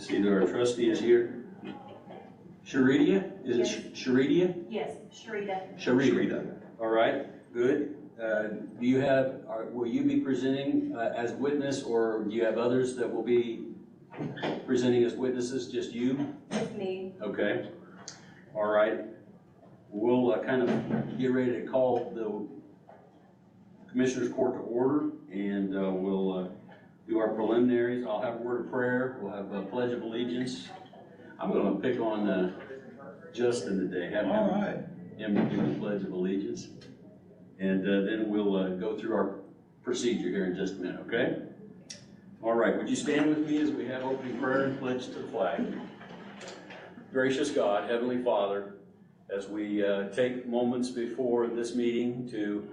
See that our trustee is here. Sharidia? Is it Sharidia? Yes, Sharita. Sharita. All right, good. Do you have, will you be presenting as witness, or do you have others that will be presenting as witnesses, just you? It's me. Okay. All right. We'll kind of get ready to call the Commissioners Court to order, and we'll do our preliminaries. I'll have a word of prayer. We'll have a pledge of allegiance. I'm going to pick on Justin today. Have him do the pledge of allegiance. And then we'll go through our procedure here in just a minute, okay? All right, would you stand with me as we have opening prayer and pledge to the flag? Gracious God, Heavenly Father, as we take moments before this meeting to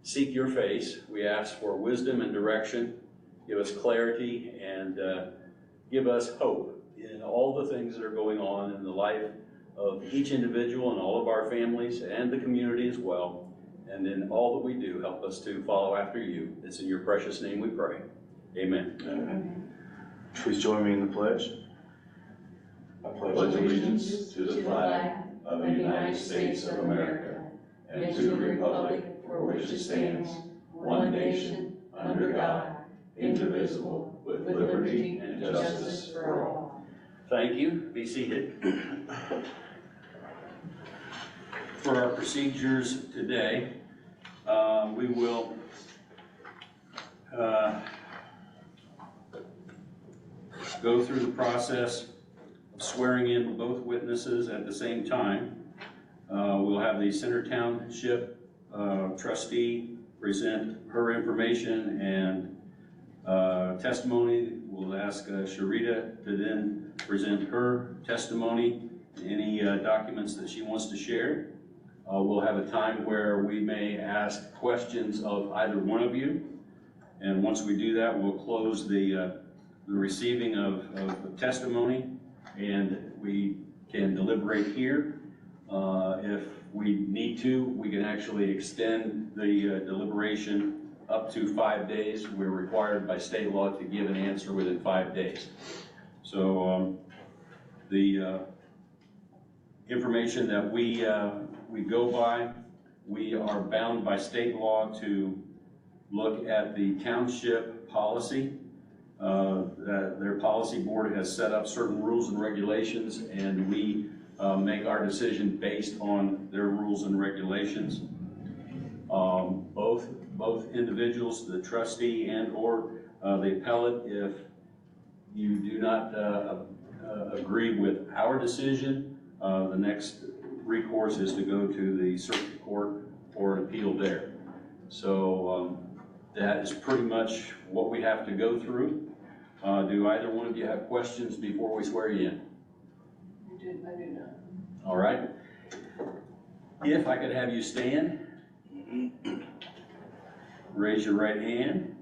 seek your face, we ask for wisdom and direction. Give us clarity and give us hope in all the things that are going on in the life of each individual and all of our families and the community as well. And in all that we do, help us to follow after you. It's in your precious name we pray. Amen. Amen. Please join me in the pledge. I pledge allegiance to the flag of the United States of America and to the republic for which it stands, one nation, under God, indivisible, with liberty and justice for all. Thank you. Be seated. For our procedures today, we will go through the process of swearing in both witnesses at the same time. We'll have the Center Township trustee present her information and testimony. We'll ask Sharita to then present her testimony, any documents that she wants to share. We'll have a time where we may ask questions of either one of you. And once we do that, we'll close the receiving of testimony, and we can deliberate here. If we need to, we can actually extend the deliberation up to 5 days. We're required by state law to give an answer within 5 days. So the information that we go by, we are bound by state law to look at the township policy. Their policy board has set up certain rules and regulations, and we make our decision based on their rules and regulations. Both individuals, the trustee and or the appellate, if you do not agree with our decision, the next recourse is to go to the circuit court for an appeal there. So that is pretty much what we have to go through. Do either one of you have questions before we swear you in? I do not. All right. If I could have you stand, raise your right hand.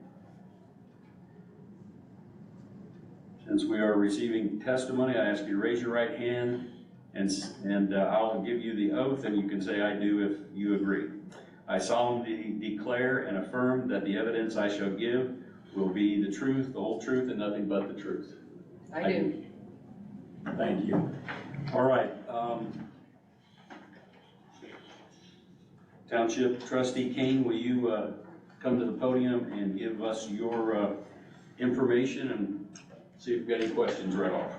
Since we are receiving testimony, I ask you to raise your right hand, and I'll give you the oath, and you can say I do if you agree. I solemnly declare and affirm that the evidence I shall give will be the truth, the whole truth, and nothing but the truth. I do. Thank you. All right. Township Trustee King, will you come to the podium and give us your information and see if you've got any questions right off.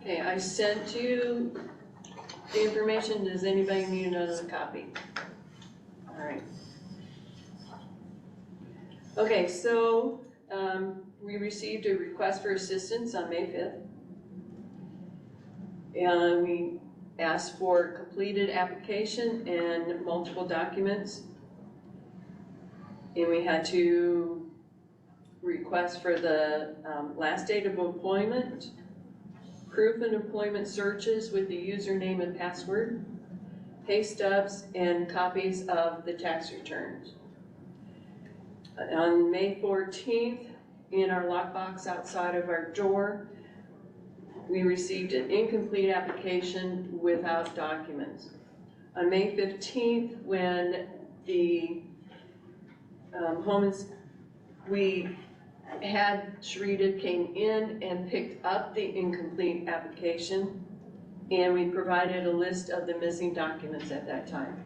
Okay, I sent you the information. Does anybody need another copy? All right. Okay, so we received a request for assistance on May 5th. And we asked for completed application and multiple documents. And we had to request for the last date of employment, proof of employment searches with the username and password, pay stubs, and copies of the tax returns. On May 14th, in our lockbox outside of our door, we received an incomplete application without documents. On May 15th, when the we Sharita came in and picked up the incomplete application, and we provided a list of the missing documents at that time.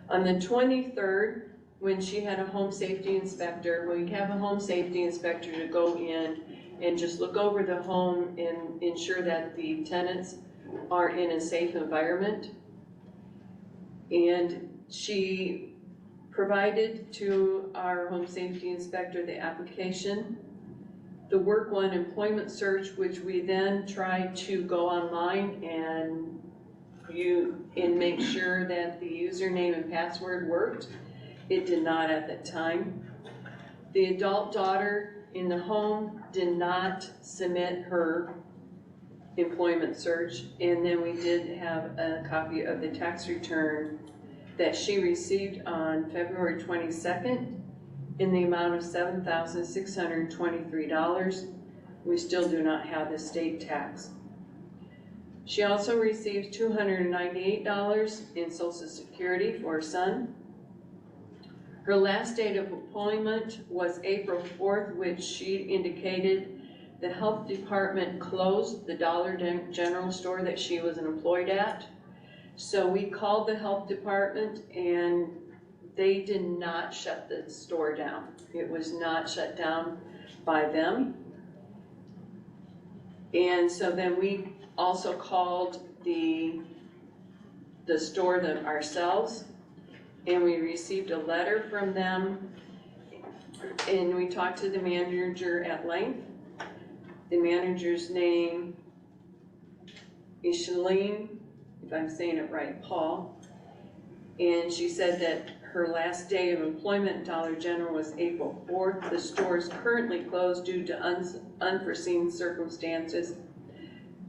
On the 23rd, when she had a home safety inspector, we have a home safety inspector to go in and just look over the home and ensure that the tenants are in a safe environment. And she provided to our home safety inspector the application, the Work One employment search, which we then tried to go online and make sure that the username and password worked. It did not at that time. The adult daughter in the home did not submit her employment search, and then we did have a copy of the tax return that she received on February 22nd in the amount of $7,623. We still do not have the state tax. She also received $298 in Social Security for her son. Her last date of employment was April 4th, which she indicated the health department closed the Dollar General store that she was employed at. So we called the health department and they did not shut the store down. It was not shut down by them. And so then we also called the store ourselves, and we received a letter from them, and we talked to the manager at length. The manager's name is Shalene, if I'm saying it right, Paul. And she said that her last day of employment at Dollar General was April 4th. The store is currently closed due to unforeseen circumstances,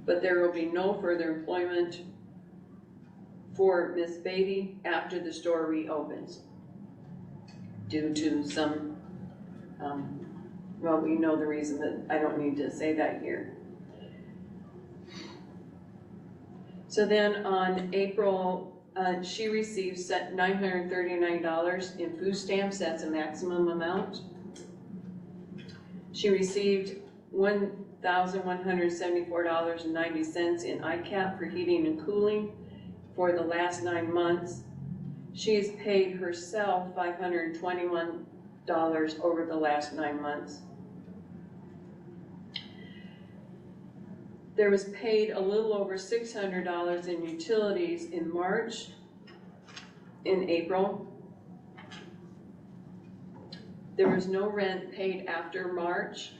but there will be no further employment for Miss Beatty after the store reopens due to some, well, we know the reason, that I don't need to say that here. So then on April, she received $939 in food stamps. That's a maximum amount. She received $1,174.90 in ICAP for heating and cooling for the last 9 months. She's paid herself $521 over the last 9 months. There was paid a little over $600 in utilities in March, in April. There was no rent paid after March.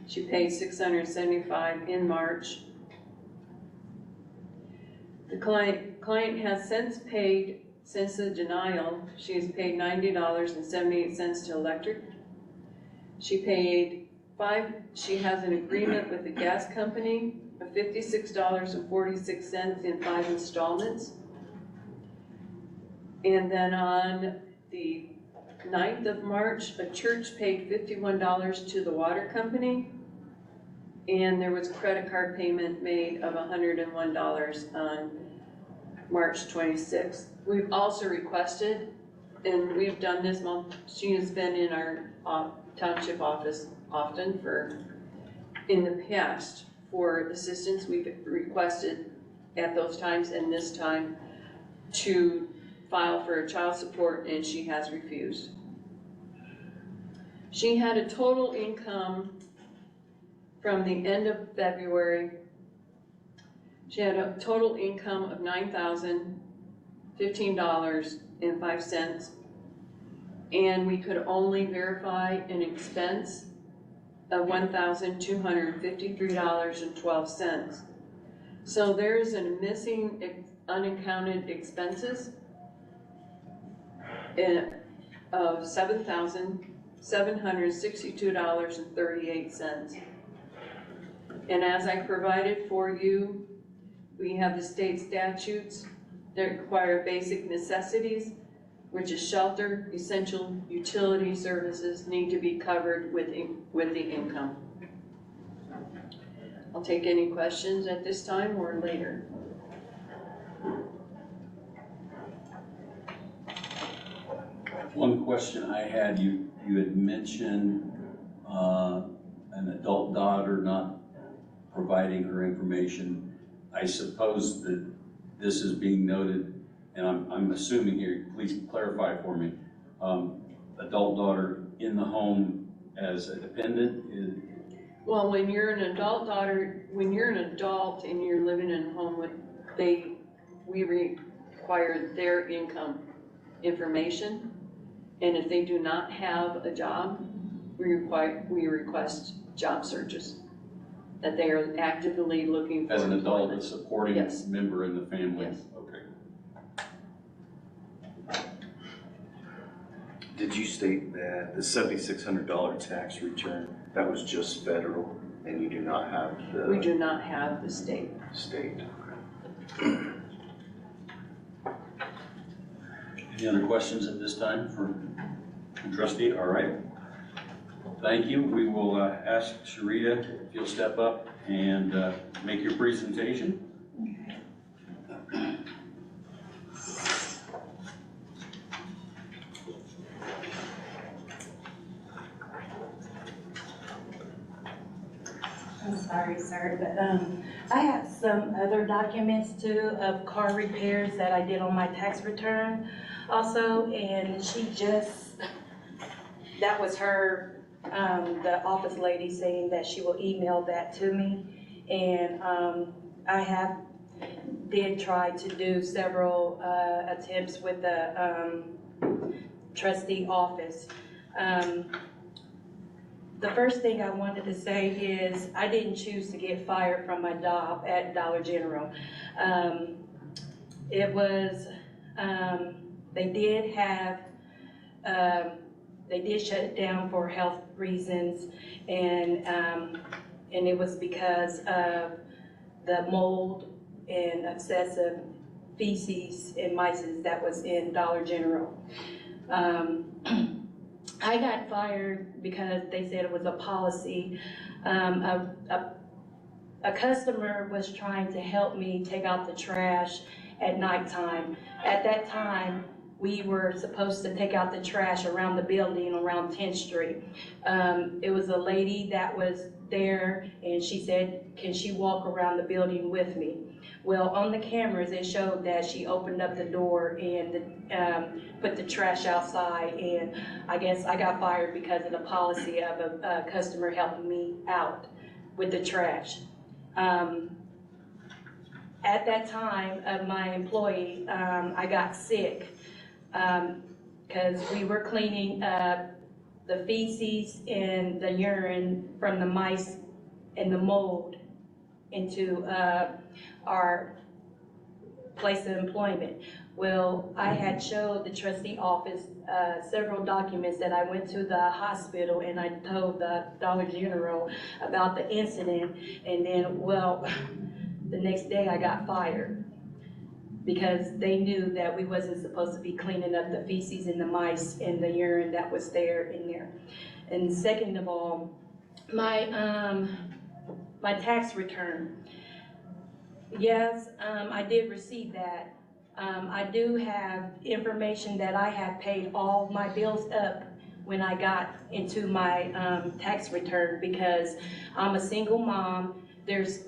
She paid $675 in March. The client has since paid, since the denial, she has paid $90.78 to electric. She has an agreement with the gas company of $56.46 in 5 installments. And then on the 9th of March, a church paid $51 to the water company, and there was credit card payment made of $101 on March 26th. We've also requested, and we've done this month, she has been in our township office often in the past for assistance. We've requested at those times and this time to file for child support, and she has refused. She had a total income from the end of February. She had a total income of $9,015.05, and we could only verify an expense of $1,253.12. So there's a missing unaccounted expenses of $7,762.38. And as I provided for you, we have the state statutes that require basic necessities, which is shelter, essential utility services need to be covered with the income. I'll take any questions at this time or later. One question I had, you had mentioned an adult daughter not providing her information. I suppose that this is being noted, and I'm assuming here, please clarify for me, adult daughter in the home as a dependent is. Well, when you're an adult daughter, when you're an adult and you're living in a home with, we require their income information. And if they do not have a job, we request job searches. That they are actively looking for As an adult, a employment. supporting Yes. member in the family? Yes. Okay. Did you state that the $7,600 tax return, that was just federal and you do not have We the do not have the state. state? Any other questions at this time for trustee? All right. Thank you. We will ask Sharita if you'll step up and make your presentation. I'm sorry, sir, but I have some other documents too of car repairs that I did on my tax return also, and that was her, the office lady saying that she will email that to me. And I did try to do several attempts with the trustee office. The first thing I wanted to say is I didn't choose to get fired from my job at Dollar General. It was, they did shut it down for health reasons, and it was because of the mold and excessive feces and mice that was in Dollar General. I got fired because they said it was a policy. A customer was trying to help me take out the trash at nighttime. At that time, we were supposed to take out the trash around the building around 10th Street. It was a lady that was there, and she said, can she walk around the building with me? Well, on the cameras, it showed that she opened up the door and put the trash outside, and I guess I got fired because of the policy of a customer helping me out with the trash. At that time of my employee, I got sick because we were cleaning the feces and the urine from the mice and the mold into our place of employment. Well, I had showed the trustee office several documents that I went to the hospital and I told the Dollar General about the incident, and then, well, the next day I got fired because they knew that we wasn't supposed to be cleaning up the feces and the mice and the urine that was there in there. And second of all, my tax return. Yes, I did receive that. I do have information that I have paid all my bills up when I got into my tax return because I'm a single mom. There's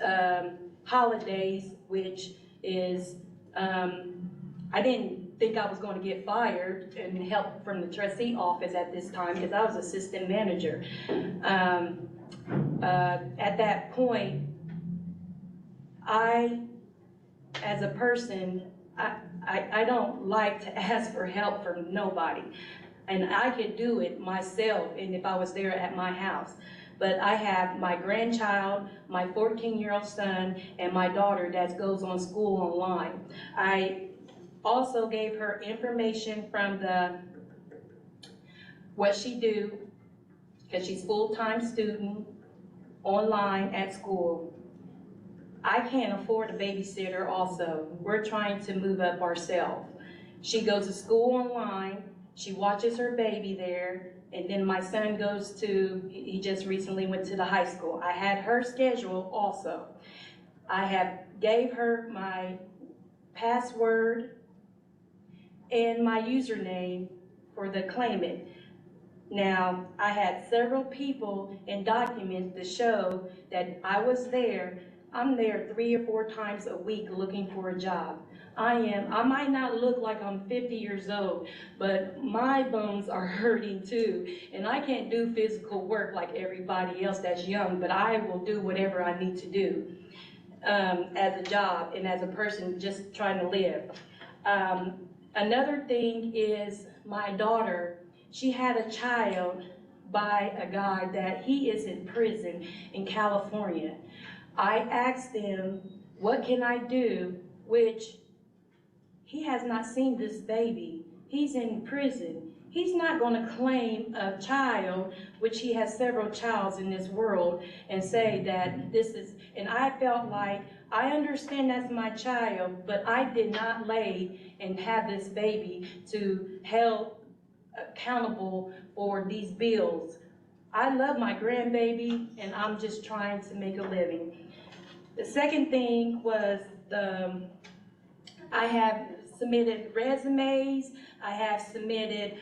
holidays, which is, I didn't think I was going to get fired and help from the trustee office at this time because I was assistant manager. At that point, as a person, I don't like to ask for help from nobody. And I could do it myself and if I was there at my house. But I have my grandchild, my 14-year-old son, and my daughter that goes on school online. I also gave her information from what she do, because she's full-time student, online at school. I can't afford a babysitter also. We're trying to move up ourselves. She goes to school online, she watches her baby there, and then my son he just recently went to the high school. I had her schedule also. I gave her my password and my username for the claimant. Now, I had several people and documents to show that I was there. I'm there 3 or 4 times a week looking for a job. I might not look like I'm 50 years old, but my bones are hurting too. And I can't do physical work like everybody else that's young, but I will do whatever I need to do as a job and as a person just trying to live. Another thing is my daughter, she had a child by a guy that he is in prison in California. I asked him, what can I do? Which he has not seen this baby. He's in prison. He's not going to claim a child, which he has several childs in this world, and say that this is, and I felt like, I understand that's my child, but I did not lay and have this baby to held accountable for these bills. I love my grandbaby, and I'm just trying to make a living. The second thing was I have submitted resumes, I have submitted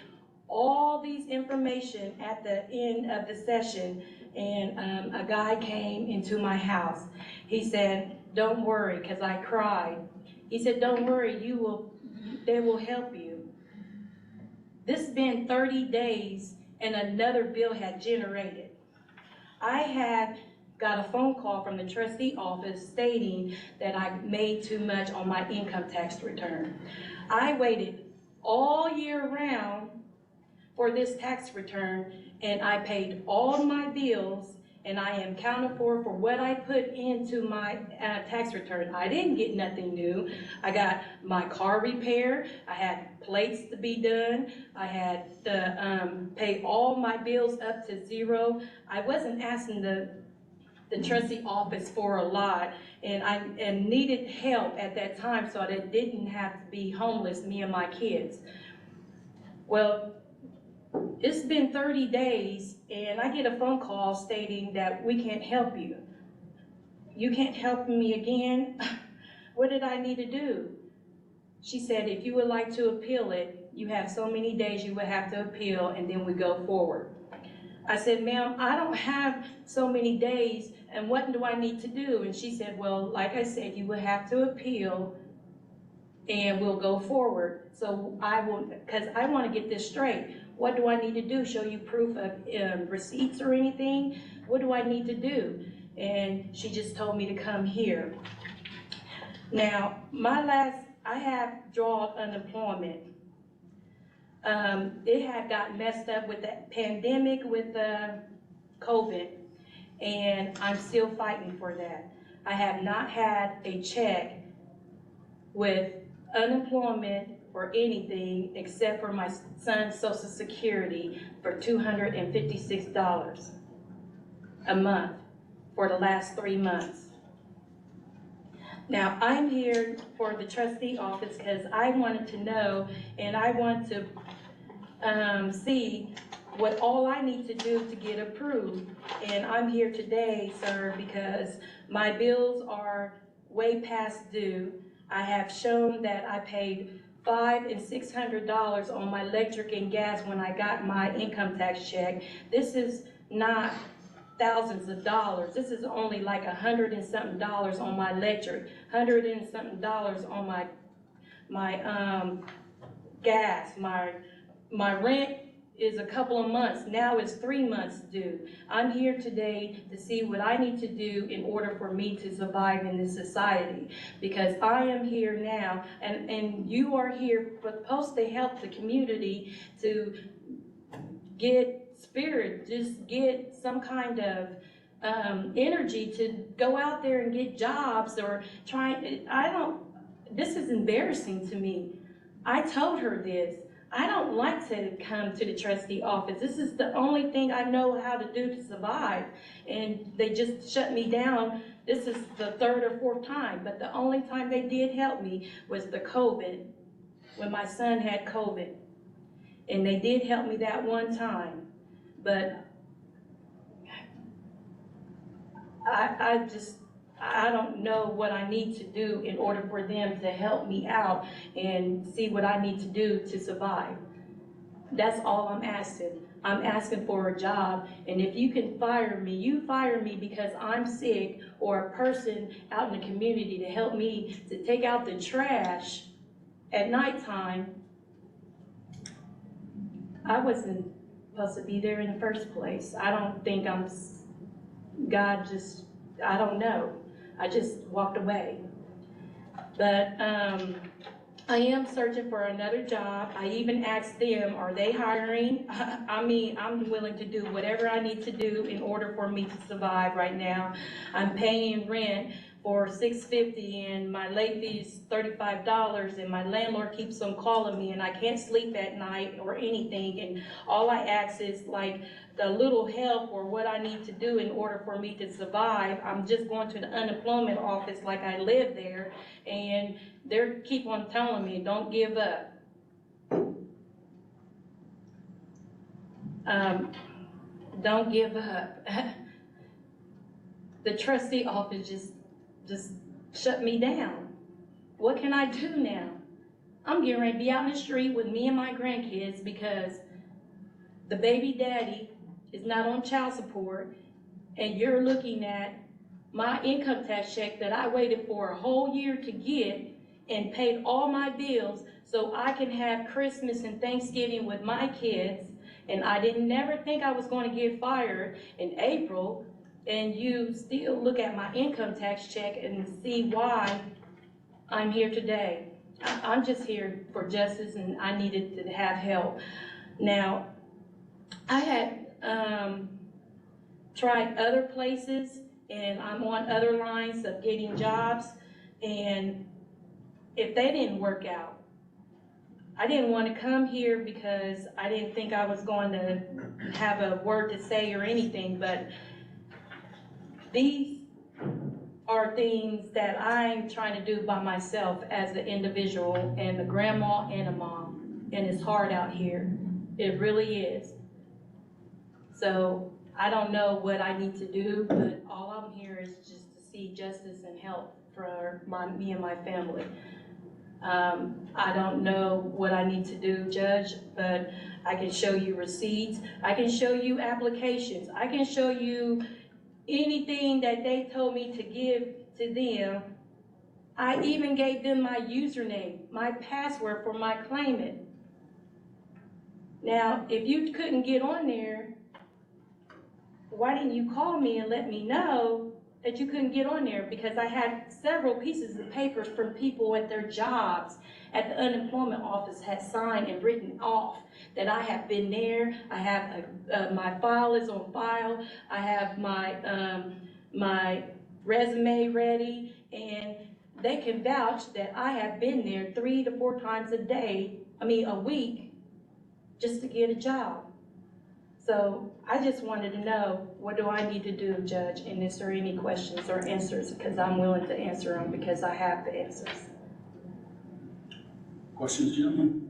all these information at the end of the session, and a guy came into my house. He said, don't worry, because I cried. He said, don't worry, they will help you. This has been 30 days and another bill had generated. I had got a phone call from the trustee office stating that I made too much on my income tax return. I waited all year round for this tax return, and I paid all my bills, and I am accounted for what I put into my tax return. I didn't get nothing new. I got my car repair, I had plates to be done, I had to pay all my bills up to zero. I wasn't asking the trustee office for a lot, and needed help at that time so that I didn't have to be homeless, me and my kids. Well, it's been 30 days and I get a phone call stating that we can't help you. You can't help me again? What did I need to do? She said, if you would like to appeal it, you have so many days you would have to appeal, and then we go forward. I said, ma'am, I don't have so many days, and what do I need to do? And she said, well, like I said, you will have to appeal and we'll go forward. So I will, because I want to get this straight. What do I need to do? Show you proof of receipts or anything? What do I need to do? And she just told me to come here. Now, I have drawn unemployment. It had got messed up with the pandemic, with the COVID, and I'm still fighting for that. I have not had a check with unemployment or anything except for my son's Social Security for $256 a month for the last 3 months. Now, I'm here for the trustee office because I wanted to know, and I want to see what all I need to do to get approved. And I'm here today, sir, because my bills are way past due. I have shown that I paid $500 and $600 on my electric and gas when I got my income tax check. This is not thousands of dollars. This is only like $100 and something on my electric, $100 and something on my gas. My rent is a couple of months. Now it's 3 months due. I'm here today to see what I need to do in order for me to survive in this society, because I am here now, and you are here supposed to help the community to get spirit, just get some kind of energy to go out there and get jobs or this is embarrassing to me. I told her this. I don't like to come to the trustee office. This is the only thing I know how to do to survive. And they just shut me down. This is the 3rd or 4th time. But the only time they did help me was the COVID, when my son had COVID. And they did help me that one time. But I don't know what I need to do in order for them to help me out and see what I need to do to survive. That's all I'm asking. I'm asking for a job, and if you can fire me, you fire me because I'm sick or a person out in the community to help me to take out the trash at nighttime. I wasn't supposed to be there in the first place. I don't think God just, I don't know. I just walked away. But I am searching for another job. I even asked them, are they hiring? I mean, I'm willing to do whatever I need to do in order for me to survive right now. I'm paying rent for $6.50 and my late fee is $35, and my landlord keeps on calling me and I can't sleep at night or anything, and all I ask is like a little help or what I need to do in order for me to survive. I'm just going to the unemployment office like I live there, and they keep on telling me, don't give up. Don't give up. The trustee office just shut me down. What can I do now? I'm getting ready to be out in the street with me and my grandkids because the baby daddy is not on child support, and you're looking at my income tax check that I waited for a whole year to get and paid all my bills so I can have Christmas and Thanksgiving with my kids, and I didn't never think I was going to get fired in April, and you still look at my income tax check and see why I'm here today. I'm just here for justice, and I needed to have help. Now, I had tried other places, and I'm on other lines of getting jobs, and if they didn't work out, I didn't want to come here because I didn't think I was going to have a word to say or anything, but these are things that I'm trying to do by myself as an individual and a grandma and a mom, and it's hard out here. It really is. So I don't know what I need to do, but all I'm here is just to see justice and help for me and my family. I don't know what I need to do, Judge, but I can show you receipts. I can show you applications. I can show you anything that they told me to give to them. I even gave them my username, my password for my claimant. Now, if you couldn't get on there, why didn't you call me and let me know that you couldn't get on there? Because I had several pieces of papers from people at their jobs at the unemployment office had signed and written off that I have been there. I have my file is on file. I have my resume ready, and they can vouch that I have been there 3 to 4 times a week, just to get a job. So I just wanted to know, what do I need to do, Judge? And is there any questions or answers? Because I'm willing to answer them because I have the answers. Questions, gentlemen?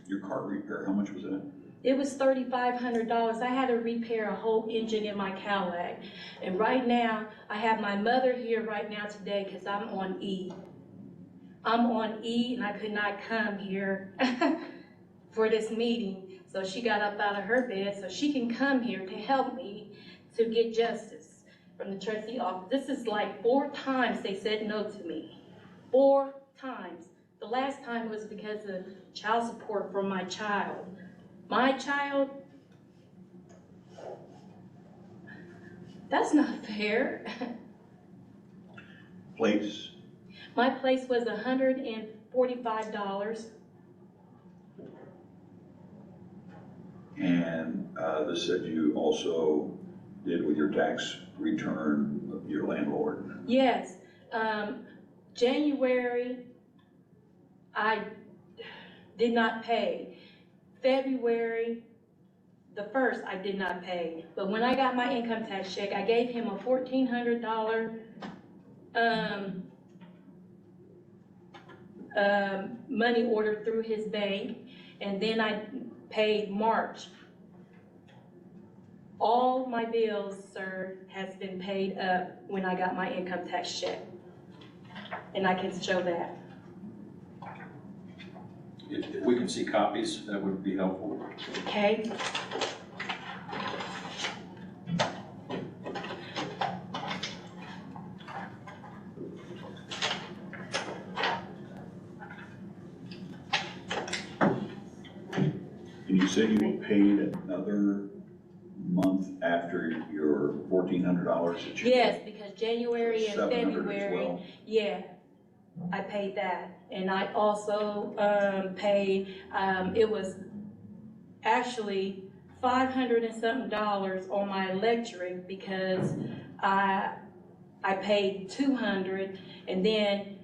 Your car repair, how much was that? It was $3,500. I had to repair a whole engine in my Cadillac. And right now, I have my mother here right now today because I'm on E. I'm on E, and I could not come here for this meeting. So she got up out of her bed so she can come here to help me to get justice from the trustee office. This is like 4 times they said no to me. 4 times. The last time was because of child support for my child. My child, that's not fair. Plates? My place was $145. And this said you also did with your tax return of your landlord. Yes, January, I did not pay. February, the 1st, I did not pay. But when I got my income tax check, I gave him a $1,400 money order through his bank, and then I paid March. All my bills, sir, has been paid up when I got my income tax check. And I can show that. If we can see copies, that would be helpful. Okay? And you said you were paid another month after your $1,400 that you. Yes, because January and 700 as February, well. yeah, I paid that. And I also, paid, it was actually $500 and something on my electric because I paid $200 and then,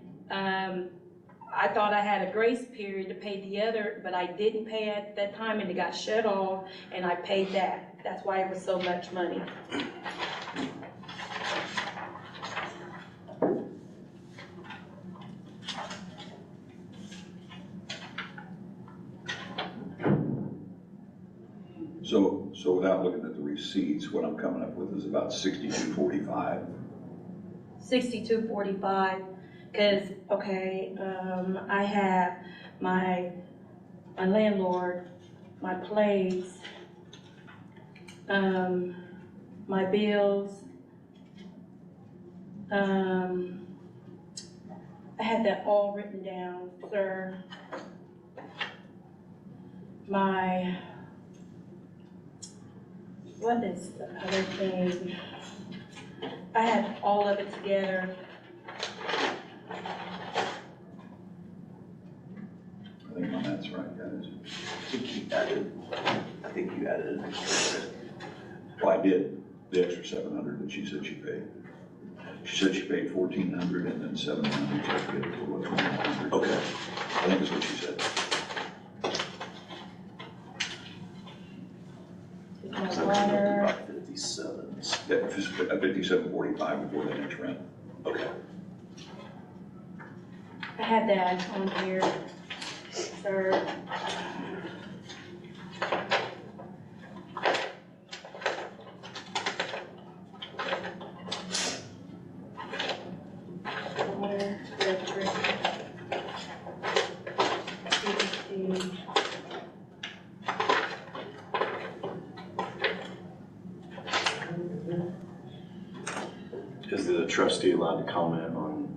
I thought I had a grace period to pay the other, but I didn't pay at that time and it got shut off and I paid that. That's why it was so much money. So without looking at the receipts, what I'm coming up with is about $62.45. $62.45, cause, okay, I have my landlord, my place, my bills, I had that all written down, sir. What is the other thing? I had all of it together. I think my math's right, guys. I think you added an extra. Well, I did, the extra 700 that she said she paid. She said she paid 1,400 and then 700, so I get a total of 2,100. Okay. I think that's what she said. My water, About 57. Yeah, 57.45 before the next rent. Okay. I had that on here, sir. Water, electric, CDC. Is the trustee allowed to comment on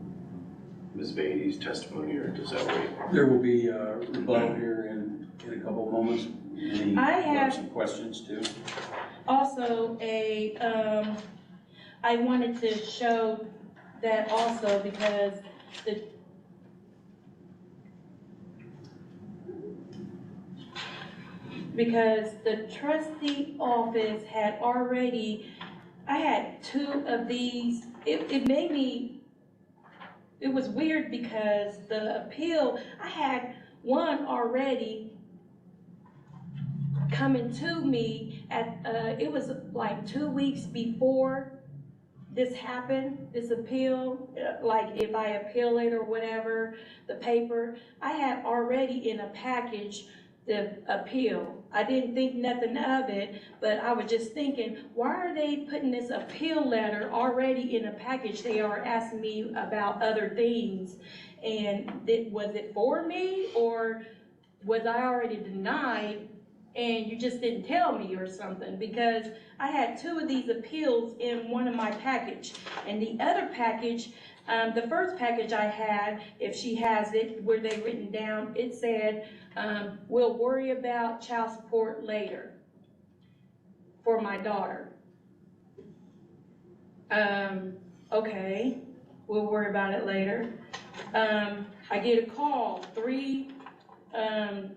Ms. Beatty's testimony, or does that wait? There will be a rebuttal here in a couple of moments. Any, I have- some questions too. Also, I wanted to show that also because the trustee office had already, I had 2 of these. It made me, it was weird because the appeal, I had one already coming to me at, it was like 2 weeks before this happened, this appeal, like if I appeal it or whatever, the paper, I had already in a package the appeal. I didn't think nothing of it, but I was just thinking, why are they putting this appeal letter already in a package? They are asking me about other things. And was it for me, or was I already denied and you just didn't tell me or something? Because I had 2 of these appeals in one of my package. And the other package, the first package I had, if she has it, where they written down, it said, we'll worry about child support later for my daughter. Okay, we'll worry about it later. I get a call 2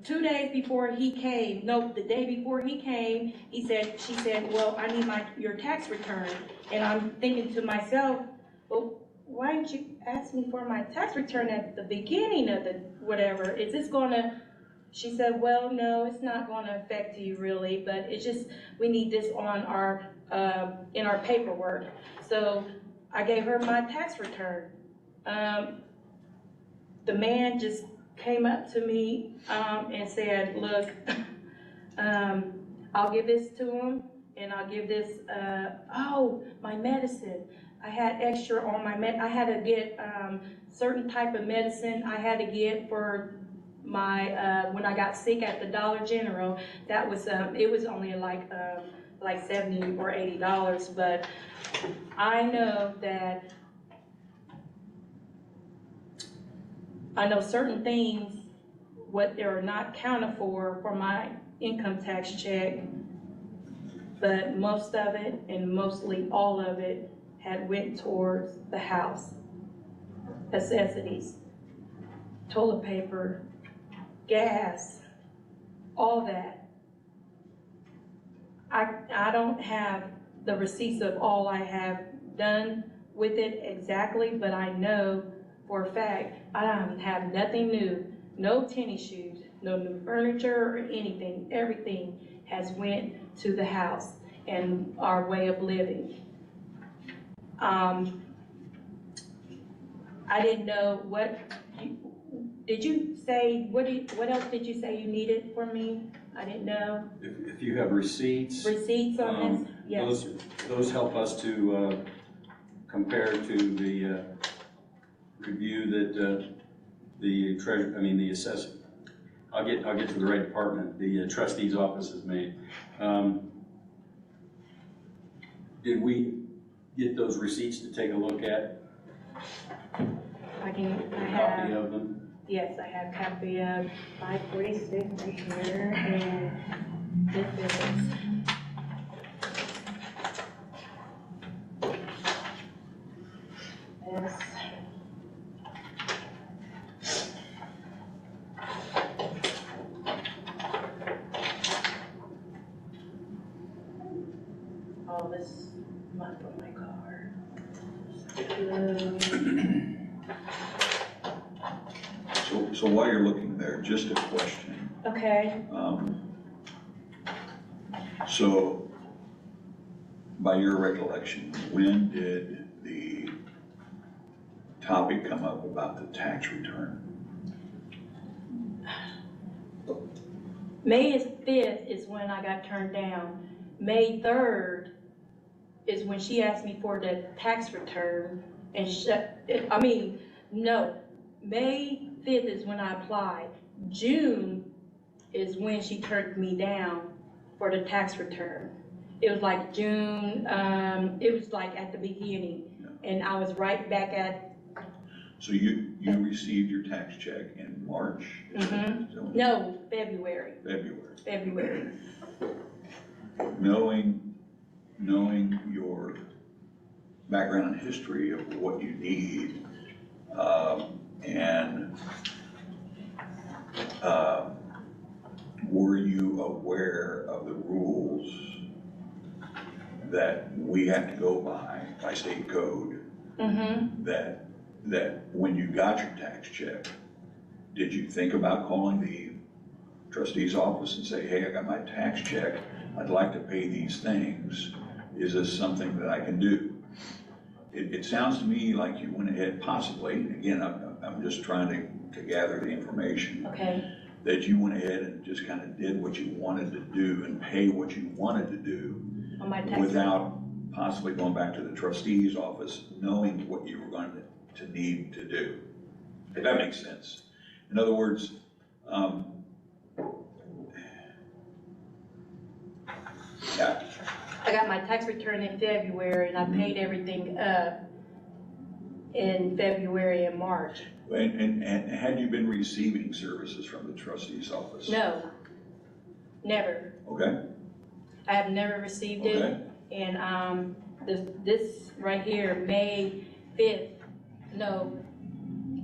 days before he came, no, the day before he came, she said, well, I need your tax return. And I'm thinking to myself, well, why didn't you ask me for my tax return at the beginning of the whatever? Is this gonna, she said, well, no, it's not gonna affect you really, but it's just, we need this on our, in our paperwork. So I gave her my tax return. The man just came up to me and said, look, I'll give this to him and I'll give this, my medicine. I had extra on my I had to get certain type of medicine I had to get for when I got sick at the Dollar General, that was, it was only like $70 or $80, but I know that, I know certain things, what they're not counted for my income tax check, but most of it, and mostly all of it, had went towards the house. Necessities, toilet paper, gas, all that. I don't have the receipts of all I have done with it exactly, but I know for a fact, I don't have nothing new, no tennis shoes, no new furniture or anything. Everything has went to the house and our way of living. I didn't know did you say, what else did you say you needed from me? I didn't know. If you have receipts, Receipts on this? Yes. those help us to compare to the review that the assessor, I'll get to the right department, the trustee's office has made. Did we get those receipts to take a look at? I Copy have, of them? yes, I have copy of 546 right here, and this is. Yes. Oh, this might put my car. So while you're looking there, just a question. Okay, So, by your recollection, when did the topic come up about the tax return? May 5th is when I got turned down. May 3rd is when she asked me for the tax return, and May 5th is when I applied. June is when she turned me down for the tax return. It was like June, it was like at the beginning, and I was right back at. So you received your tax check in March? No, February. February. Knowing your background and history of what you need, and were you aware of the rules that we have to go by state code? That when you got your tax check, did you think about calling the trustee's office and say, hey, I got my tax check, I'd like to pay these things, is this something that I can do? It sounds to me like you went ahead, possibly, again, I'm just trying to gather the information. Okay. That you went ahead and just kind of did what you wanted to do and pay what you wanted to do On my tax. without possibly going back to the trustee's office, knowing what you were going to need to do. If that makes sense. In other words, yeah. I got my tax return in February, and I paid everything up in February and March. And had you been receiving services from the trustee's office? No, never. Okay, I have never received it. okay, And this right here, May 5th, no,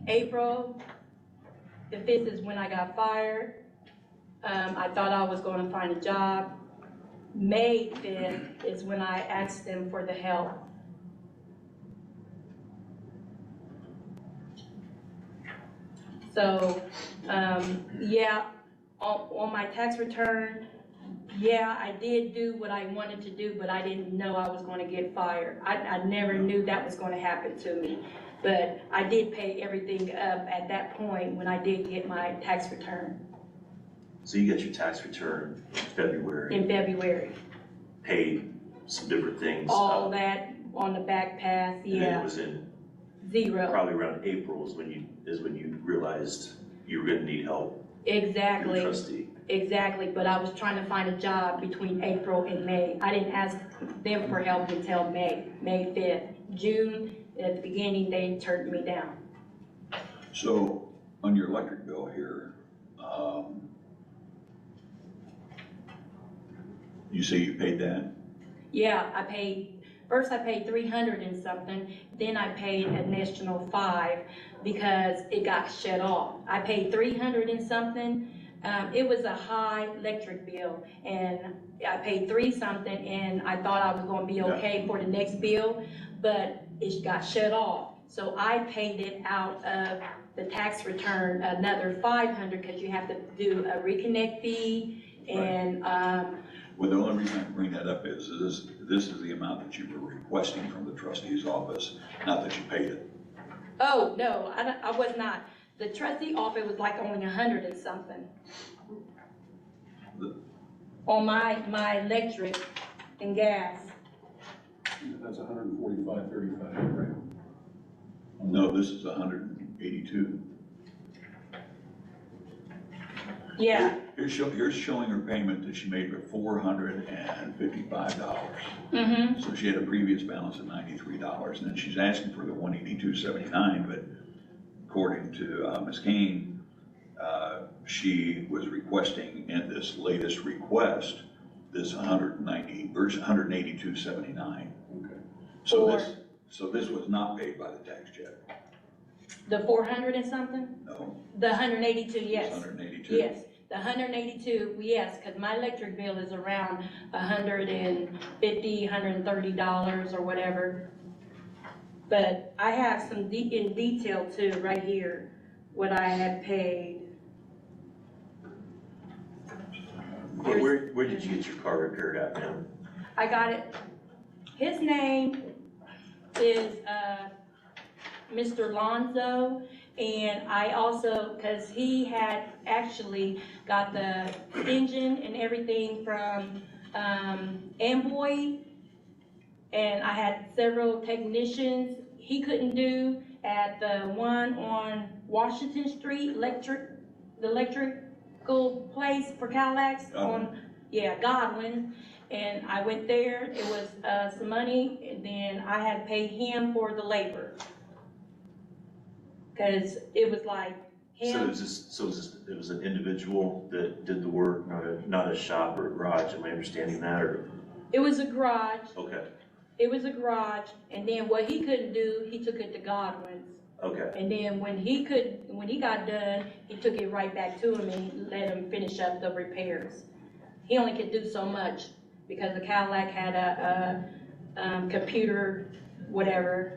April the 5th is when I got fired. I thought I was going to find a job. May 5th is when I asked them for the help. So, yeah, on my tax return, yeah, I did do what I wanted to do, but I didn't know I was going to get fired. I never knew that was going to happen to me. But I did pay everything up at that point when I did get my tax return So you got your tax return in February. paid some different things. All that on the back pass, And then it yeah, was in, zero. probably around April is when you realized you were gonna need help. Exactly. trustee. Exactly, but I was trying to find a job between April and May. I didn't ask them for help until May 5th. June, at the beginning, they turned me down. So, on your electric bill here, you say you paid that? Yeah, first I paid 300 and something, then I paid an additional 5 because it got shut off. I paid 300 and something. It was a high electric bill, and I paid 3 something, and I thought I was gonna be okay for the next bill, but it got shut off. So I paid it out of the tax return, another 500, because you have to do a reconnect fee, and, Well, the only reason I bring that up is this is the amount that you were requesting from the trustee's office, not that you paid it. oh, no, I was not. The trustee office was like only 100 and something. On my electric and gas. That's 145.35, right? No, this is 182. Yeah. Here's showing her payment that she made for $455. Mm-hmm. So she had a previous balance of $93, and then she's asking for the $182.79, but according to Ms. Kane, she was requesting in this latest request, this $182.79. Okay. So this was not paid by the tax check? The 400 and something? No? The 182, It's yes. 182? Yes, the 182, yes, because my electric bill is around $150, $130 or whatever. But I have some in detail too, right here, what I had paid. Where did you get your car repaired at, ma'am? I got it, his name is, Mr. Lonzo, and I also, because he had actually got the engine and everything from Amboy, and I had several technicians he couldn't do at the one on Washington Street, the electrical place for Cadillacs on, Godwin. And I went there, it was some money, and then I had paid him for the labor. Cause it was like So him, it was an individual that did the work, not a shop or a garage, am I understanding that, or? it was a garage, Okay, and then what he couldn't do, he took it to Godwin's. okay, And then when he got done, he took it right back to him and let him finish up the repairs. He only could do so much because the Cadillac had a computer, whatever,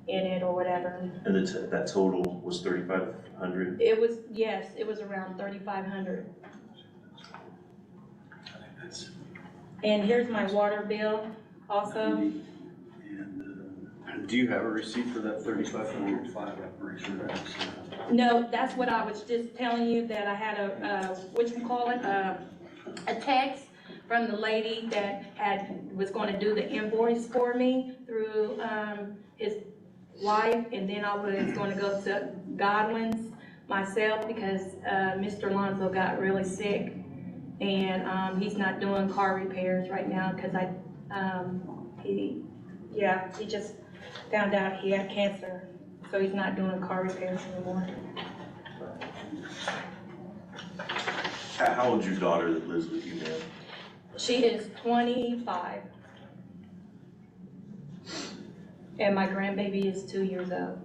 in it or whatever. and that total was 3,500? It was, yes, it was around 3,500. And here's my water bill also. Do you have a receipt for that 3,500? I'm pretty sure that's. No, that's what I was just telling you, that I had a text from the lady that was gonna do the invoice for me through, his wife, and then I was gonna go to Godwin's myself because, Mr. Alonso got really sick, and, he's not doing car repairs right now, cause he just found out he had cancer, so he's not doing car repairs anymore. How old's your daughter that lives with you, ma'am? She is 25. And my grandbaby is 2 years old.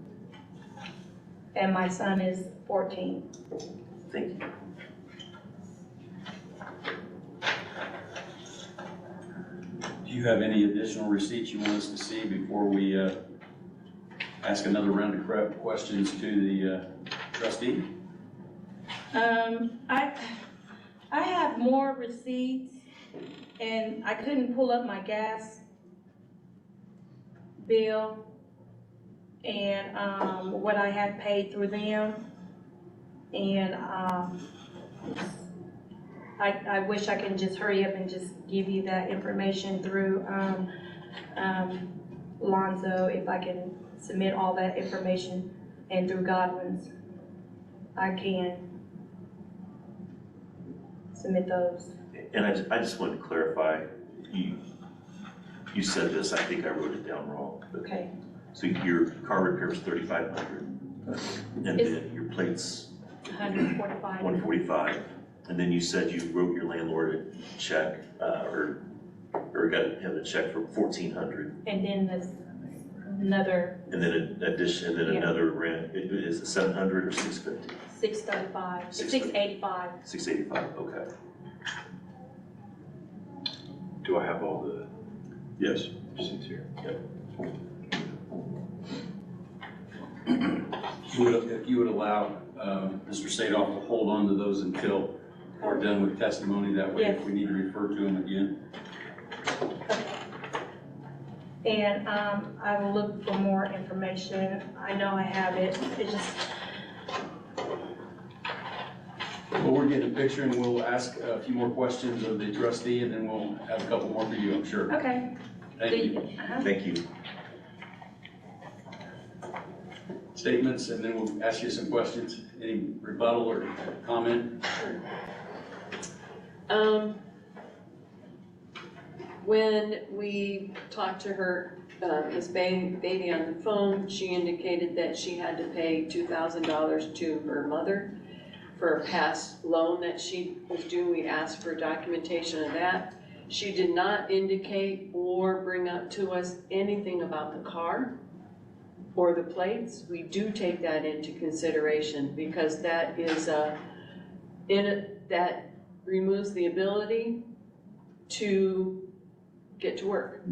And my son is 14. Thank you. Do you have any additional receipts you want us to see before we ask another round of questions to the trustee? I have more receipts, and I couldn't pull up my gas bill and what I had paid through them. And I wish I could just hurry up and just give you that information through Lonzo, if I can submit all that information, and through Godwin's, I can. submit those. And I just wanted to clarify, you said this, I think I wrote it down wrong. But Okay. so your car repair is 3,500, and It's- then your plate's 145. 145, and then you said you wrote your landlord a check, or had a check for 1,400, And then there's another and then an addition, and then Yeah. another rent, is it 700 or 650? 635, 635. 685. 685, okay. Do I have all the Yes. receipts here? If you would allow Mr. Sadoff to hold on to those until we're done with testimony, that way if we need to refer to him again. And I will look for more information. I know I have it. It's just, Well, we're getting a picture and we'll ask a few more questions of the trustee and then we'll have a couple more for you, I'm sure. okay. Thank you. Thank you. Statements and then we'll ask you some questions. Any rebuttal or comment? When we talked to her, Ms. Beatty on the phone, she indicated that she had to pay $2,000 to her mother for a past loan that she was due. We asked for documentation of that. She did not indicate or bring up to us anything about the car or the plates. We do take that into consideration because that is that removes the ability to get to work.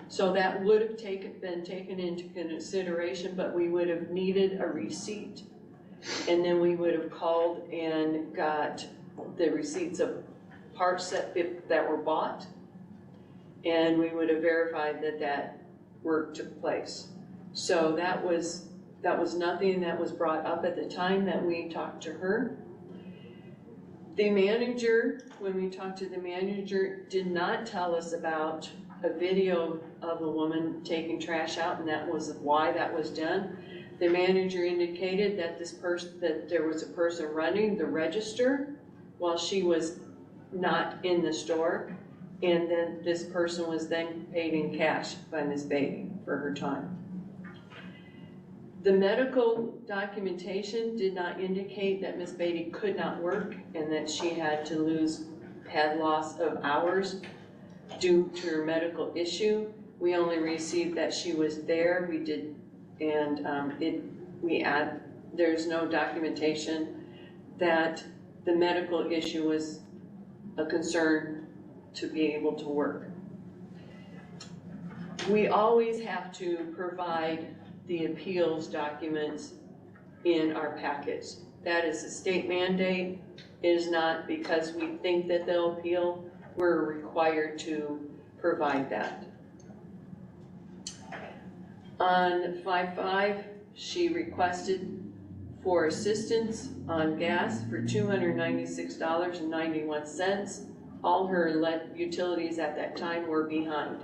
So that would have been taken into consideration, but we would have needed a receipt. And then we would have called and got the receipts of parts that were bought. And we would have verified that that work took place. So that was nothing that was brought up at the time that we talked to her. The manager, when we talked to the manager, did not tell us about a video of a woman taking trash out, and that was why that was done. The manager indicated that that there was a person running the register while she was not in the store, and then this person was then paid in cash by Ms. Beatty for her time. The medical documentation did not indicate that Ms. Beatty could not work and that she had loss of hours due to her medical issue. We only received that she was there. We did, and there's no documentation that the medical issue was a concern to be able to work. We always have to provide the appeals documents in our packets. That is a state mandate. It is not because we think that they'll appeal. We're required to provide that. On 5/5, she requested for assistance on gas for $296.91. All her utilities at that time were behind.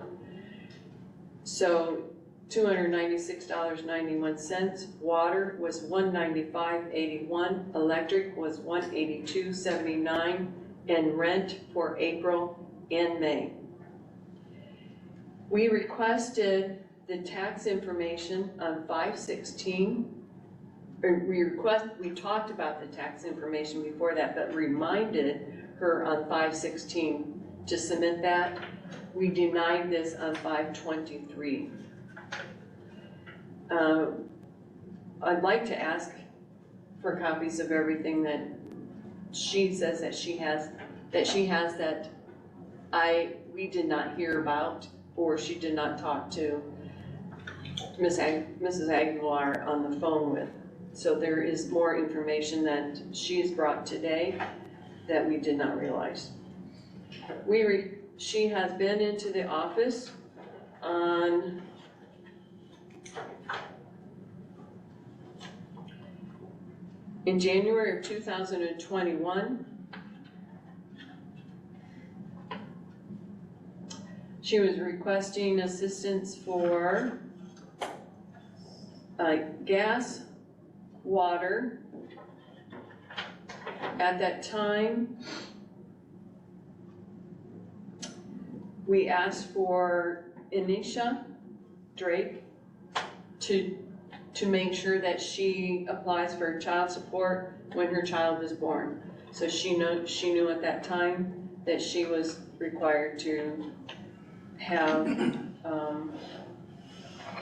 So $296.91, water was $195.81, electric was $182.79, and rent for April and May. We requested the tax information on 5/16, we talked about the tax information before that, but reminded her on 5/16 to submit that. We denied this on 5/23. I'd like to ask for copies of everything that she says that she has that we did not hear about, or she did not talk to Mrs. Aguilar on the phone with. So there is more information that she has brought today that we did not realize. She has been into the office on in January of 2021. She was requesting assistance for gas, water. At that time, we asked for Anisha Drake to make sure that she applies for child support when her child is born. So she knew at that time that she was required to have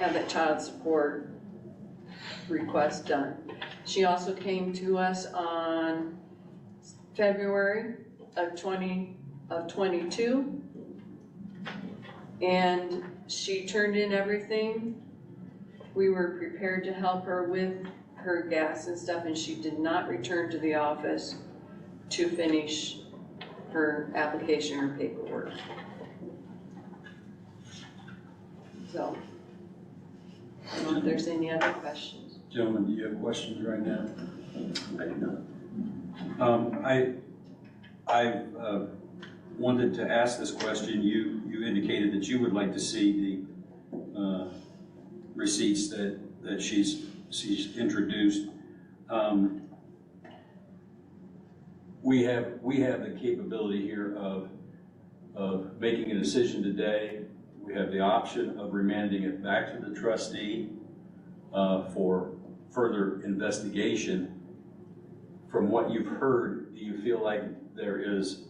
that child support request done. She also came to us on February of 22, and she turned in everything. We were prepared to help her with her gas and stuff, and she did not return to the office to finish her application or paperwork. So, I don't know if there's any other questions. Gentlemen, do you have questions right now? I do not. I wanted to ask this question. You indicated that you would like to see the receipts that she's introduced. We have the capability here of making a decision today. We have the option of remanding it back to the trustee for further investigation. From what you've heard, do you feel like there is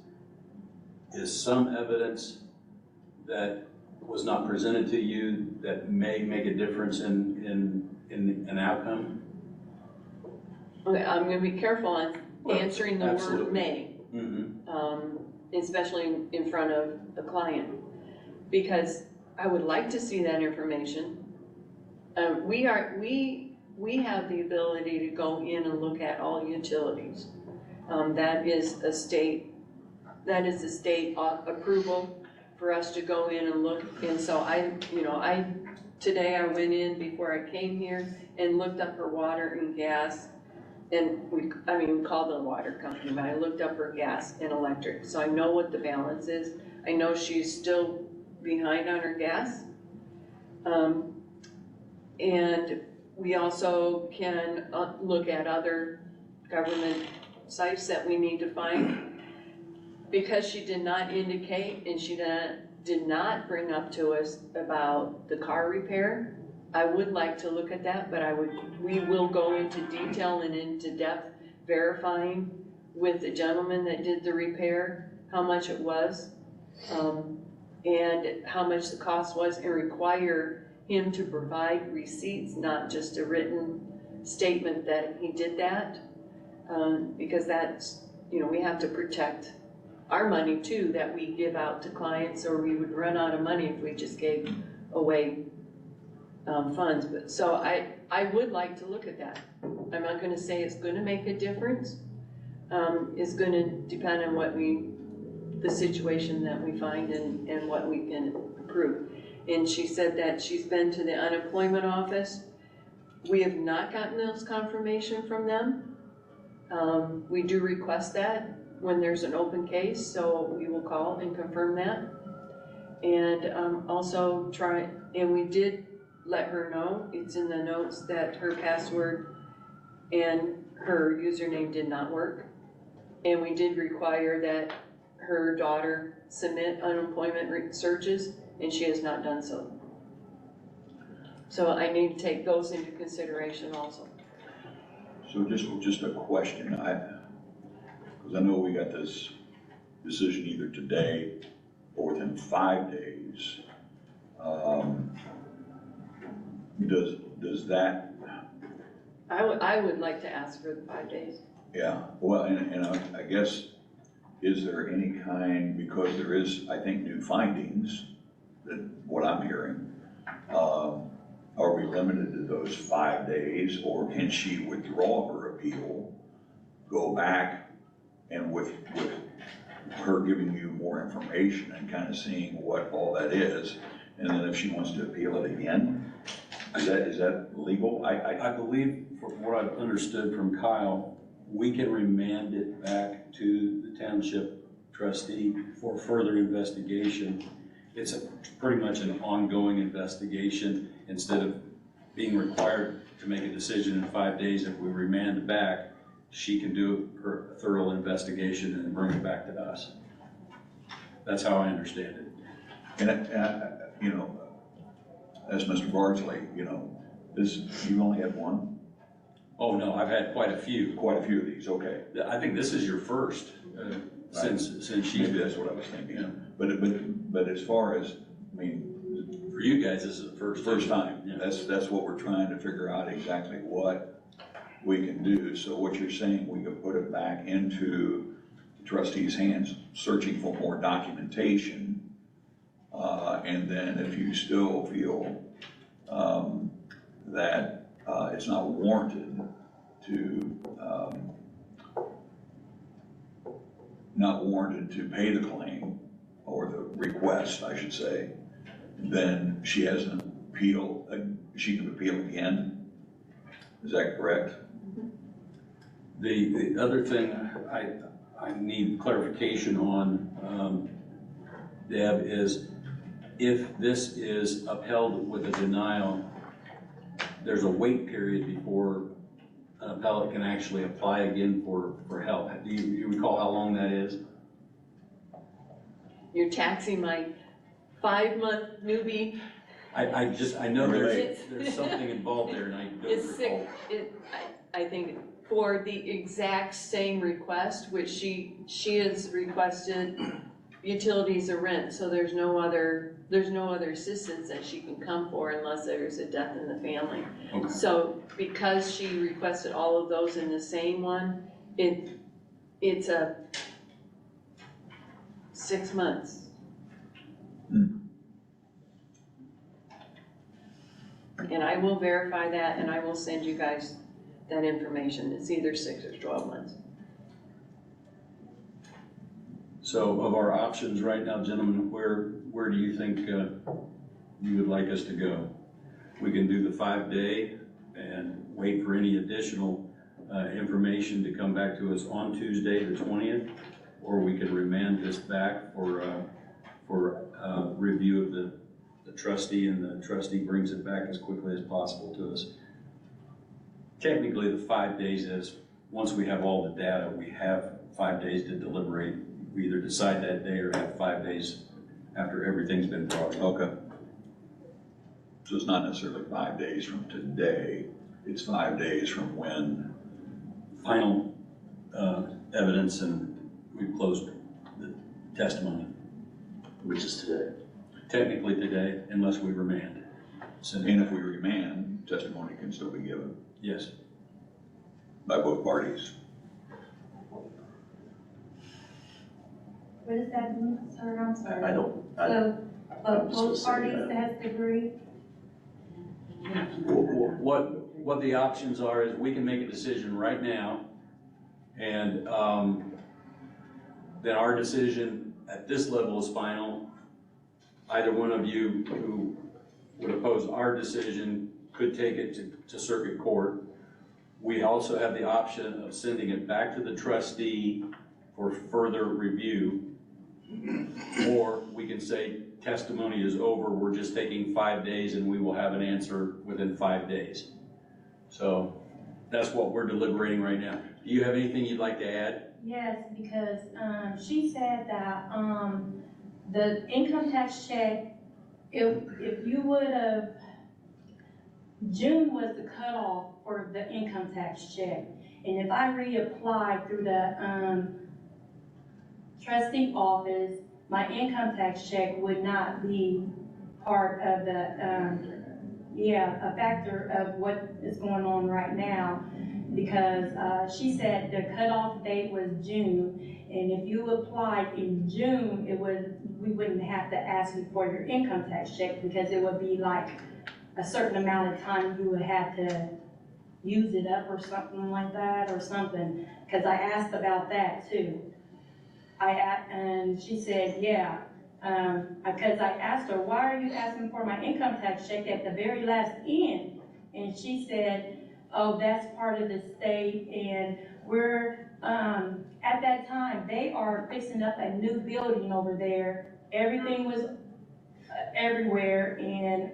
some evidence that was not presented to you that may make a difference in an outcome? Okay, I'm gonna be careful on answering the word Absolutely. may, Mm-hmm. especially in front of the client, because I would like to see that information. We have the ability to go in and look at all utilities. That is a state approval for us to go in and look. And so today I went in before I came here and looked up her water and gas. And we called the water company, but I looked up her gas and electric. So I know what the balance is. I know she's still behind on her gas. And we also can look at other government sites that we need to find. Because she did not indicate and she did not bring up to us about the car repair, I would like to look at that, but we will go into detail and into depth verifying with the gentleman that did the repair, how much it was, and how much the cost was, and require him to provide receipts, not just a written statement that he did that, because that's, we have to protect our money too that we give out to clients, or we would run out of money if we just gave away funds. But so I would like to look at that. I'm not gonna say it's gonna make a difference. It's gonna depend on the situation that we find and what we can approve. And she said that she's been to the unemployment office. We have not gotten those confirmation from them. We do request that when there's an open case, so we will call and confirm that. And and we did let her know, it's in the notes, that her password and her username did not work. And we did require that her daughter submit unemployment searches, and she has not done so. So I need to take those into consideration also. So just a question, because I know we got this decision either today or within 5 days. Does that? I would like to ask for the 5 days. Yeah, well, and I guess, is there any kind, because there is, I think, new findings, that what I'm hearing, are we limited to those 5 days, or can she withdraw her appeal, go back, and with her giving you more information and kind of seeing what all that is, and then if she wants to appeal it again, is that legal? I believe, from what I've understood from Kyle, we can remand it back to the township trustee for further investigation. It's pretty much an ongoing investigation. Instead of being required to make a decision in 5 days, if we remand it back, she can do her thorough investigation and bring it back to us. That's how I understand it. And, you know, as Mr. Bardsley, you know, you only had one? Oh, no, I've had quite a few. Quite a few of these, okay. I think this is your first, since she, Maybe that's what I was thinking. But as far as, I mean, for you guys, this is the first. first time, Yeah. that's what we're trying to figure out exactly what we can do. So what you're saying, we can put it back into the trustees' hands, searching for more documentation. And then if you still feel, that, it's not warranted to pay the claim, or the request, I should say, then she has an appeal, she can appeal again. Is that correct? The other thing I need clarification on, Deb, is if this is upheld with a denial, there's a wait period before an appellate can actually apply again for help. Do you recall how long that is? You're taxing my 5-month newbie. I know there's something involved there, and I don't It's recall. I think for the exact same request, which she has requested utilities or rent, so there's no other assistance that she can come for unless there's a death in the family. Okay. So because she requested all of those in the same one, it's a 6 months. And I will verify that, and I will send you guys that information. It's either 6 or 12 months. So of our options right now, gentlemen, where do you think you would like us to go? We can do the 5-day and wait for any additional information to come back to us on Tuesday, the 20th, or we could remand this back for review of the trustee, and the trustee brings it back as quickly as possible to us. Technically, the 5 days is, once we have all the data, we have 5 days to deliberate. We either decide that day or have 5 days after everything's been brought up. Okay. So it's not necessarily 5 days from today, it's 5 days from when? Final evidence, and we've closed the testimony. Which is today. Technically today, unless we remand. And if we remand, testimony can still be given Yes. by both parties. What does that mean, sir? I'm sorry. I don't, So, I'm just gonna both say parties that. have to agree? What the options are is we can make a decision right now, and then our decision at this level is final. Either one of you who would oppose our decision could take it to circuit court. We also have the option of sending it back to the trustee for further review. Or we can say testimony is over, we're just taking 5 days and we will have an answer within 5 days. So that's what we're deliberating right now. Do you have anything you'd like to add? Yes, because, she said that, the income tax check, if you would have, June was the cutoff for the income tax check. And if I reapplied through the, trustee office, my income tax check would not be part of the, a factor of what is going on right now. Because, she said the cutoff date was June, and if you applied in June, we wouldn't have to ask you for your income tax check, because it would be like a certain amount of time you would have to use it up or something like that, or something, because I asked about that too. And she said, yeah, because I asked her, why are you asking for my income tax check at the very last end? And she said, oh, that's part of the state, and we're, at that time, they are fixing up a new building over there. Everything was everywhere, and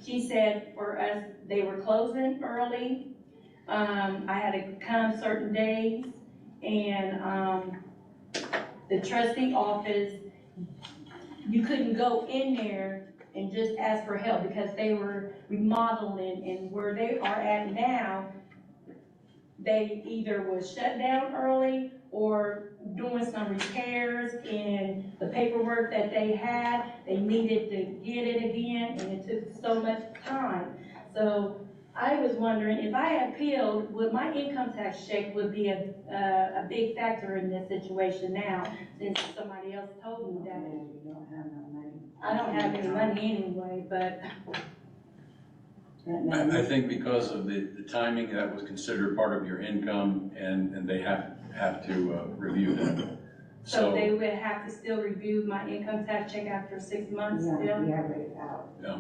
she said for us, they were closing early. I had to come certain days, and, the trustee office you couldn't go in there and just ask for help because they were remodeling, and where they are at now, they either was shut down early or doing some repairs, and the paperwork that they had, they needed to get it again, and it took so much time. So I was wondering, if I appealed, would my income tax check would be a big factor in this situation now, since somebody else told me that? You don't have no money. I don't have any money anyway, but I think because of the timing, that was considered part of your income, and they have to review that. so they would have to still review my income tax check after 6 months still? Yeah.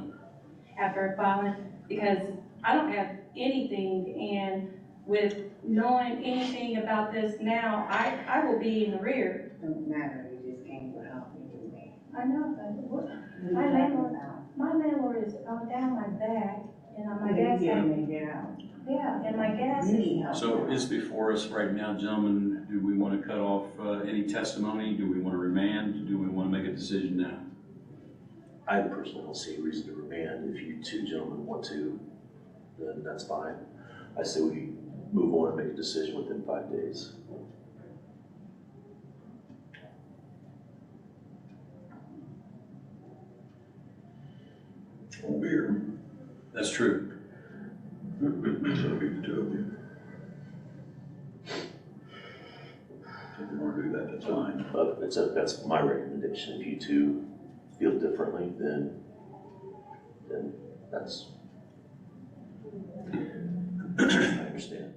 After filing, because I don't have anything, and with knowing anything about this now, I will be in the rear. Don't matter, you just came for help, you didn't make. I know, but my landlord is down my back, and on my gas. Get out. Yeah, and my gas You is. need help. So is before us right now, gentlemen, do we want to cut off any testimony? Do we want to remand? Do we want to make a decision now? I personally don't see a reason to remand. If you two gentlemen want to, then that's fine. I say we move on and make a decision within 5 days. Won't be here, That's true. so it'll be the two of you. If you wanna do that, that's fine. But that's my recommendation. If you two feel differently, then that's, I understand.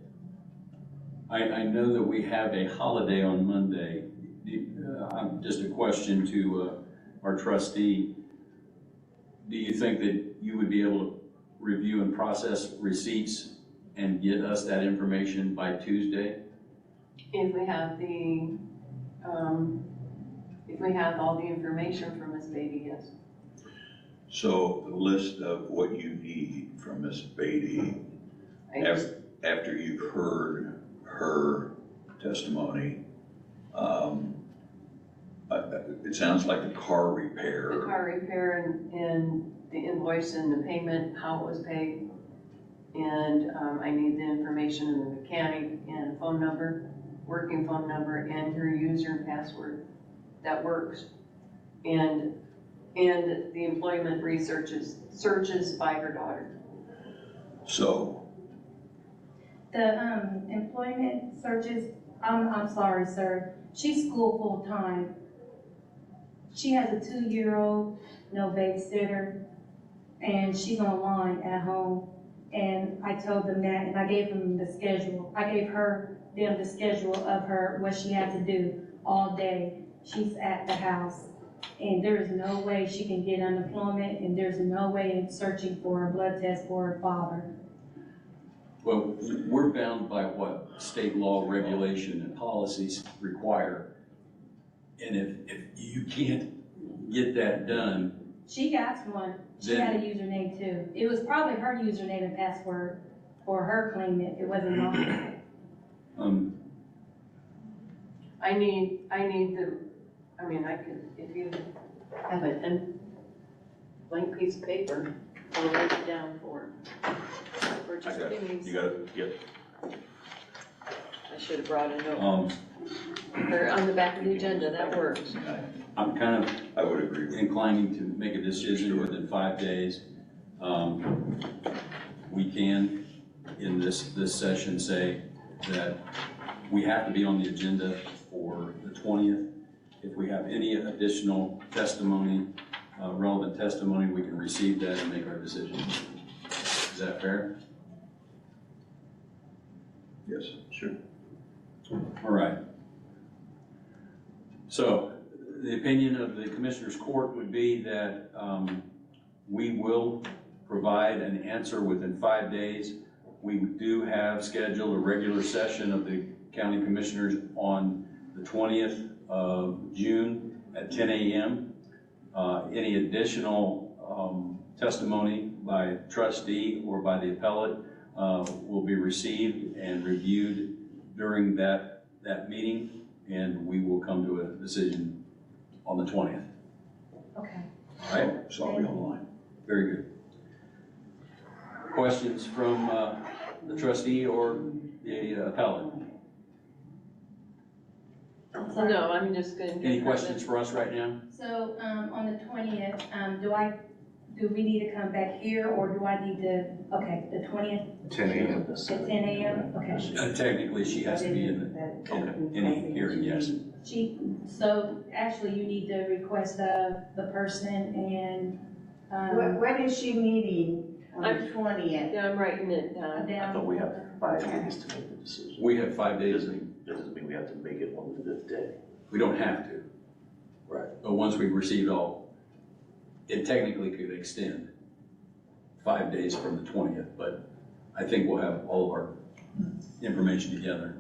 I know that we have a holiday on Monday. Just a question to our trustee. Do you think that you would be able to review and process receipts and get us that information by Tuesday? If we have if we have all the information from Ms. Beatty, yes. So the list of what you need from Ms. Beatty, after you've heard her testimony, it sounds like a car repair. The car repair and the invoice and the payment, how it was paid. And I need the information of the mechanic and phone number, working phone number, and her user and password that works. And the employment searches by her daughter. So, The, employment searches, I'm sorry, sir, she's school full-time. She has a 2-year-old, no babysitter, and she's online at home. And I told them that, and I gave them the schedule. I gave them the schedule of what she had to do all day. She's at the house, and there is no way she can get unemployment, and there's no way in searching for a blood test for her father. Well, we're bound by what state law, regulation, and policies require. And if you can't get that done, She got one. She had a username too. It was probably her username and password for her claimant. It wasn't mine. I need I could, if you have a blank piece of paper, I'll write it down for her. Or just give me. you got it, yep. I should have brought a note. Or on the back of the agenda, that works. I'm kind of I would agree. inclining to make a decision within 5 days. We can, in this session, say that we have to be on the agenda for the 20th. If we have any additional testimony, relevant testimony, we can receive that and make our decision. Is that fair? Yes. Sure. All right. So the opinion of the Commissioners Court would be that we will provide an answer within 5 days. We do have scheduled a regular session of the County Commissioners on the 20th of June at 10 a.m. Any additional testimony by trustee or by the appellate will be received and reviewed during that meeting, and we will come to a decision on the 20th. Okay. All right? So I'll be online. Very good. Questions from the trustee or the appellant? I'm sorry. No, I'm just gonna. Any questions for us right now? So, on the 20th, do we need to come back here, or do I need to, okay, the 20th 10 a.m. at 10 a.m.? Okay. Technically, she has to be in any hearing, yes. So actually, you need to request the person and, What is she meeting on the I'm- 20th? Yeah, I'm writing it down. I thought we have 5 days to make the decision. We have 5 days. That doesn't mean we have to make it on the 5th day. We don't have to. Right. But once we've received all, it technically could extend 5 days from the 20th, but I think we'll have all of our information together.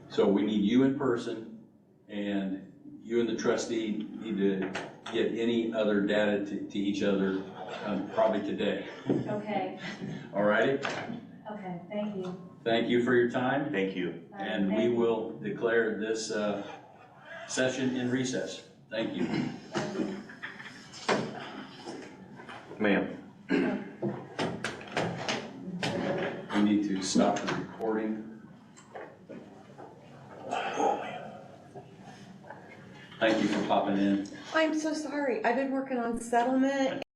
So we need you in person, and you and the trustee need to get any other data to each other, probably today. okay, All righty? okay, thank you. Thank you for your time, Thank you. and we will declare this session in recess. Thank you. Ma'am. We need to stop the recording. Thank you for popping in. I'm so sorry. I've been working on settlement